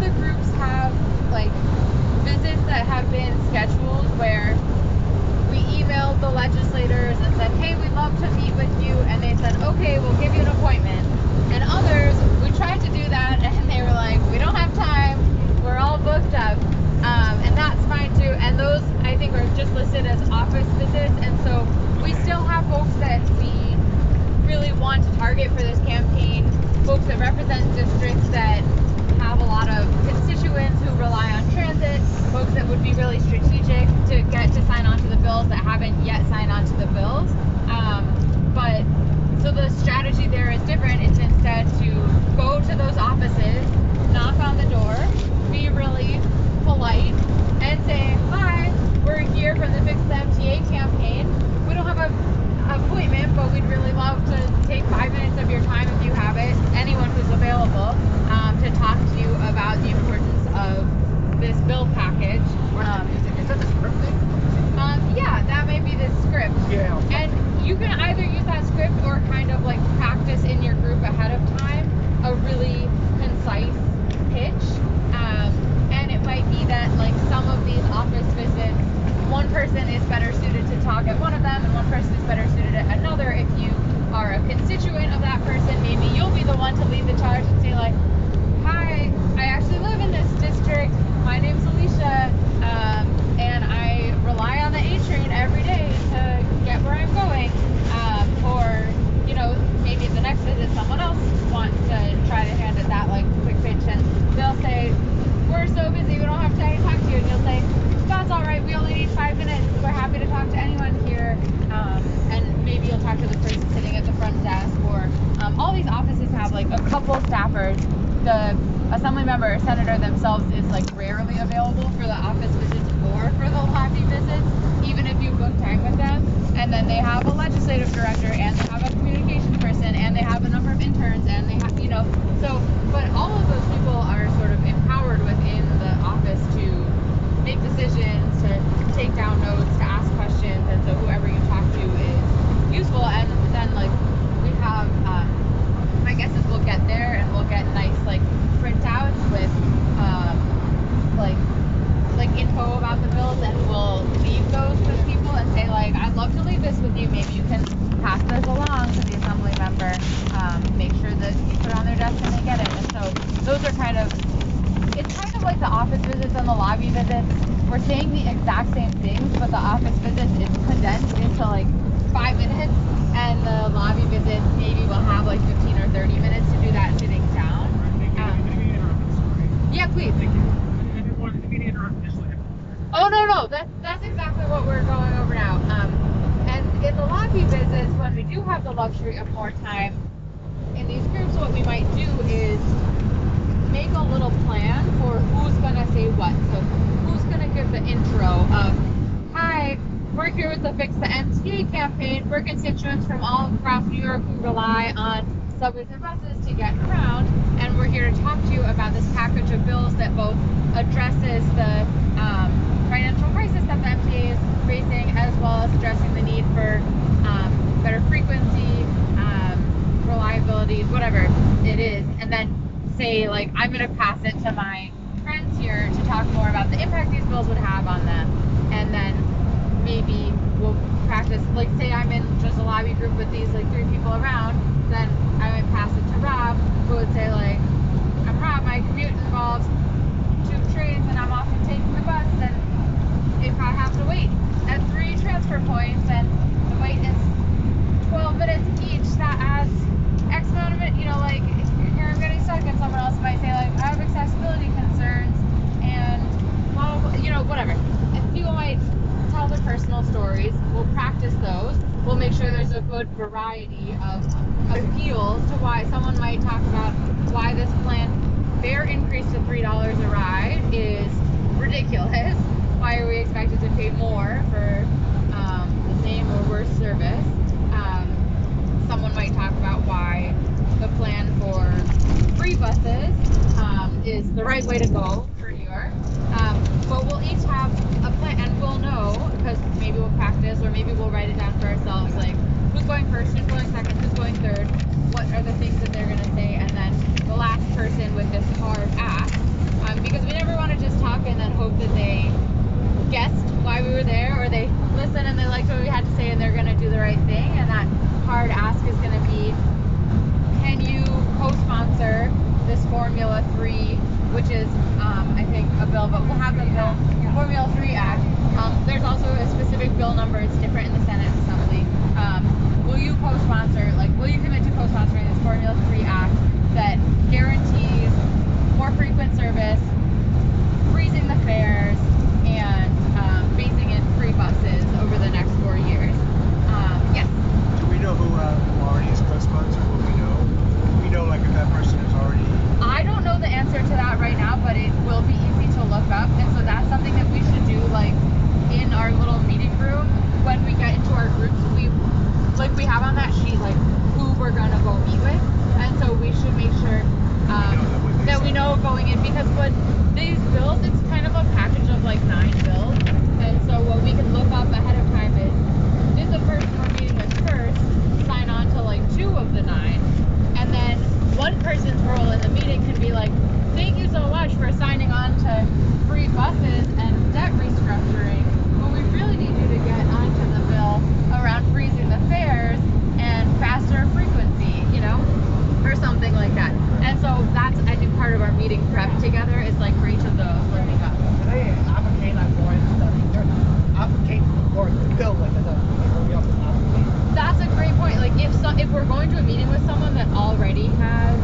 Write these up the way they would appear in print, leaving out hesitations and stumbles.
the groups have like visits that have been scheduled where we emailed the legislators and said, hey, we'd love to meet with you, and they said, okay, we'll give you an appointment. And others, we tried to do that and they were like, we don't have time, we're all booked up. And that's fine too. And those, I think, are just listed as office visits. And so we still have folks that we really want to target for this campaign, folks that represent districts that have a lot of constituents who rely on transit, folks that would be really strategic to get to sign on to the bills that haven't yet signed on to the bills. But so the strategy there is different. It's instead to go to those offices, knock on the door, be really polite, and say, hi, we're here from the Fix the MTA campaign. We don't have an appointment, but we'd really love to take 5 minutes of your time if you have it, anyone who's available, to talk to you about the importance of this bill package. Is that the script thing? Yeah, that may be the script. Yeah. And you can either use that script or kind of like practice in your group ahead of time a really concise pitch. And it might be that like some of these office visits, one person is better suited to talk at one of them and one person is better suited at another. If you are a constituent of that person, maybe you'll be the one to lead the charge and say like, hi, I actually live in this district. My name's Alicia, and I rely on the A train every day to get where I'm going. Or, you know, maybe at the next visit someone else wants to try to hand it that like quick pitch, and they'll say, we're so busy, we don't have time to talk to you. And you'll say, that's all right, we only need 5 minutes. We're happy to talk to anyone here. And maybe you'll talk to the person sitting at the front desk, or all these offices have like a couple staffers. The assembly member or senator themselves is like rarely available for the office visits or for the lobby visits, even if you book time with them. And then they have a legislative director, and they have a communications person, and they have a number of interns, and they have, you know, so, but all of those people are sort of empowered within the office to make decisions, to take down notes, to ask questions, and so whoever you talk to is useful. And then like we have, my guess is we'll get there and we'll get nice like printouts with like info about the bills, and we'll leave those with people and say like, I'd love to leave this with you. Maybe you can pass this along to the assembly member. Make sure that you put it on their desk when they get it. And so those are kind of, it's kind of like the office visits and the lobby visits. We're saying the exact same things, but the office visits is condensed into like 5 minutes, and the lobby visits maybe we'll have like 15 or 30 minutes to do that sitting down. Yeah, please. Oh, no, that's exactly what we're going over now. And in the lobby visits, when we do have the luxury of more time in these groups, what we might do is make a little plan for who's going to say what. So who's going to give the intro of, hi, we're here with the Fix the MTA campaign. We're constituents from all across New York who rely on subways and buses to get around, and we're here to talk to you about this package of bills that both addresses the financial crisis that the MTA is facing, as well as addressing the need for better frequency, reliability, whatever it is. And then say like, I'm going to pass it to my friends here to talk more about the impact these bills would have on them. And then maybe we'll practice, like say I'm in just a lobby group with these like 3 people around, then I might pass it to Rob, who would say like, I'm Rob, my commute involves 2 trains and I'm often taking the bus, and if I have to wait at 3 transfer points and the wait is 12 minutes each, that adds X amount of it, you know, like here I'm getting stuck, and someone else might say like, I have accessibility concerns and blah, blah, blah, you know, whatever. And people might tell their personal stories. We'll practice those. We'll make sure there's a good variety of appeals to why someone might talk about why this plan fare increase to $3 a ride is ridiculous. Why are we expected to pay more for the same or worse service? Someone might talk about why the plan for free buses is the right way to go for New York. But we'll each have a plan, and we'll know, because maybe we'll practice, or maybe we'll write it down for ourselves, like who's going first, who's going second, who's going third, what are the things that they're going to say, and then the last person with this hard ask, I'm Formula 3, which is, I think, a bill, but we'll have the bill, Formula 3 Act. There's also a specific bill number. It's different in the Senate and Assembly. Will you co-sponsor, will you commit to co-sponsoring this Formula 3 Act that guarantees more frequent service, freezing the fares, and phasing in free buses over the next 4 years? Yes. Do we know who already is co-sponsored? Will we know? We know if that person is already. I don't know the answer to that right now, but it will be easy to look up, and so that's something that we should do in our little meeting room when we get into our groups. We have on that sheet who we're gonna go meet with, and so we should make sure that we know going in, because when these bills, it's kind of a package of 9 bills, and so what we can look up ahead of time is, did the person we're meeting with first sign on to 2 of the 9, and then one person's role in the meeting can be thank you so much for signing on to free buses and debt restructuring, but we really need you to get onto the bill around freezing the fares and faster frequency, or something like that. And so that's, I think, part of our meeting prep together is for each of those looking up. They advocate advocate for the bill That's a great point. If we're going to a meeting with someone that already has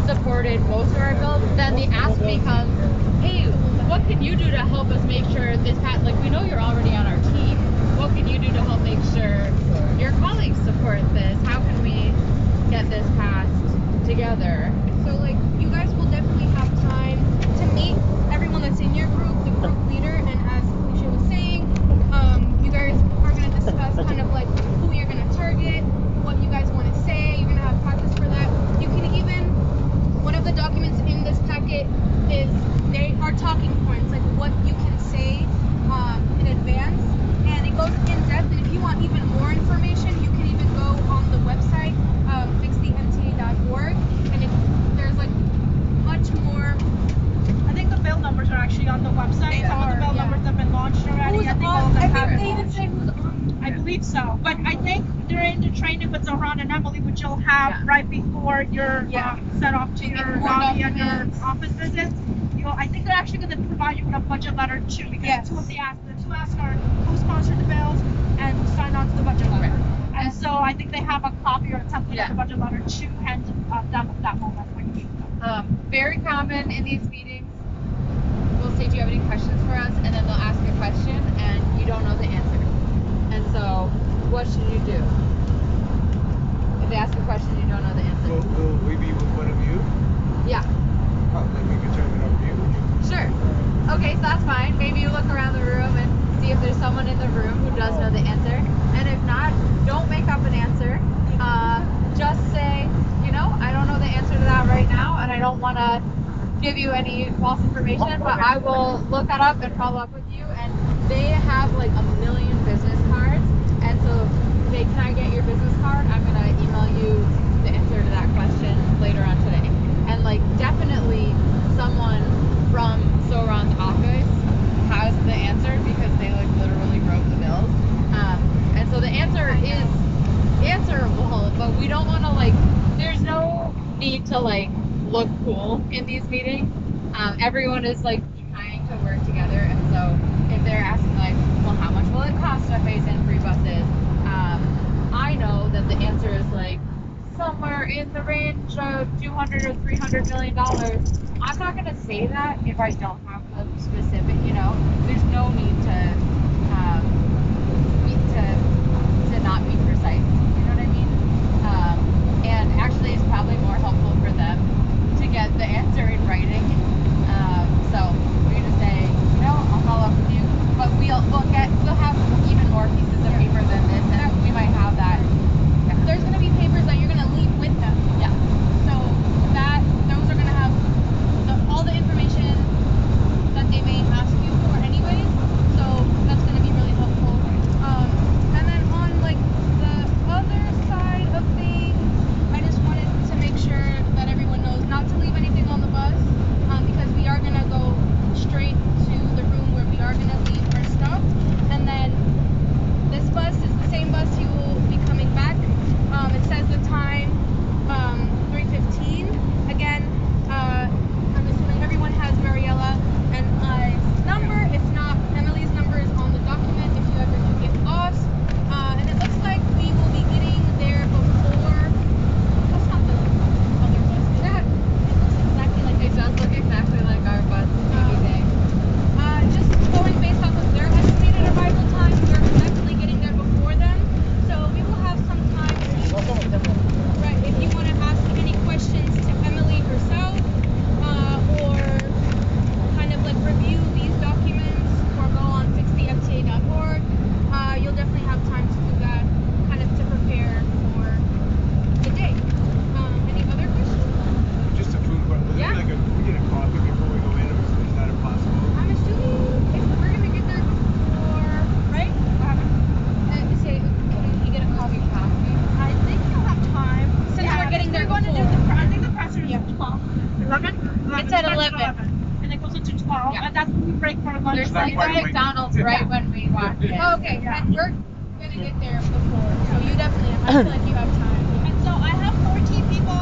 supported most of our bills, then the ask becomes, hey, what can you do to help us make sure this we know you're already on our team. What can you do to help make sure your colleagues support this? How can we get this passed together? So you guys will definitely have time to meet everyone that's in your group, the group leader, and as Alicia was saying, you guys are going to discuss kind of who you're going to target, what you guys want to say. You're going to have practice for that. You can even, one of the documents in this packet is, they are talking points, what you can say in advance, and it goes in depth, and if you want even more information, you can even go on the website, fixthemta.org, and there's much more. I think the bill numbers are actually on the website. Some of the bill numbers have been launched already. Who's I think on? all of them I have think been they even launched. say who's on. I believe so. But I think during the training with Zohran and Emily, which you'll have right before your set off to your lobby and your office visits, I think they're actually going to provide you with a budget letter too, because the two asks are co-sponsor the bills and sign on to the budget letter. And so I think they have a copy or a template of the budget letter to hand them at that moment when you meet them. Very common in these meetings, we'll say, do you have any questions for us? And then they'll ask a question and you don't know the answer. And so what should you do? If they ask a question you don't know the answer. Will we be with one of you? Yeah. Oh, then we can turn it over to you. Sure. Okay, so that's fine. Maybe you look around the room and see if there's someone in the room who does know the answer. And if not, don't make up an answer. Just say, I don't know the answer to that right now, and I don't want to give you any false information, but I will look that up and follow up with you. And they have 1 million business cards, and so say, can I get your business card? I'm going to email you the answer to that question later on today. And definitely someone from Zohran's office has the answer, because they literally wrote the bills. And so the answer is answerable, but we don't want to there's no need to look cool in these meetings. Everyone is trying to work together, and so if they're asking well, how much will it cost to phase in free buses? I know that the answer is somewhere in the range of $200 or $300 million. I'm not going to say that if I don't have the specific, there's no need to not be precise, you know what I mean? And actually it's probably more helpful for them to get the answer in writing. So we're going to say, I'll follow up with you, but we'll have even more pieces of paper than this, and we might have that. There's going to be papers that you're going to leave with them. Yeah. So those are going to have all the information that they may ask you for anyways. So that's going to be really helpful. And then on the other side of things, I just wanted to make sure that everyone knows not to leave anything on the bus. getting there we're going to do before. I think the press is Yeah. 12. 11? It's at starts 11. And it goes into 12. Yeah. And that's when we break for lunch. There's not like quite a late. McDonald's right when we walk in. Okay, and we're gonna get there before, so you definitely. I feel like you have time. And so I have 14 people